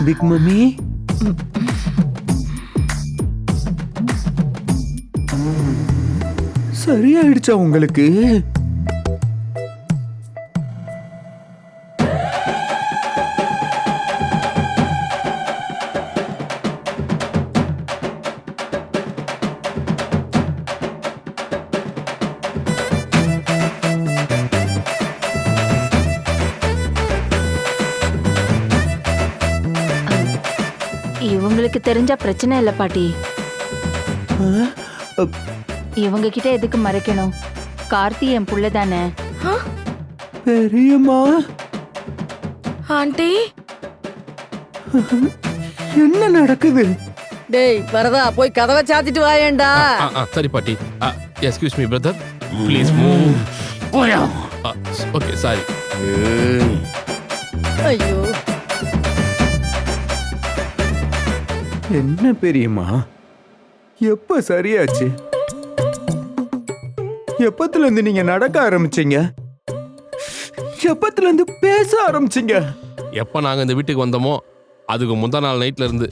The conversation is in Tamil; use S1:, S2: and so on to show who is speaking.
S1: பிக் மம்மி, சரியாயிடுச்சா உங்களுக்கு?
S2: இவங்களுக்கு தெரிஞ்சா பிரச்சனை இல்ல பாட்டி.
S1: அ,
S2: இவங்க கிட்ட எதுக்கு மறைக்கணும்? கார்த்தி என் புள்ள தானே.
S1: பெரியம்மா,
S3: ஆண்டி,
S1: என்ன நடக்குது?
S3: டேய் வரதா, போய் கதவை சாத்திட்டு வாயேண்டா.
S4: சரி பாட்டி. Excuse me brother, please move. Okay sorry.
S3: ஐயோ,
S1: என்ன பெரியம்மா, எப்ப சரியாச்சு? எப்பத்துல இருந்து நீங்க நடக்க ஆரம்பிச்சீங்க? எப்பத்துல இருந்து பேச ஆரம்பிச்சீங்க?
S4: எப்ப நாங்க இந்த வீட்டுக்கு வந்தோமோ அதுக்கு முந்தா நாள் நைட்ல இருந்து.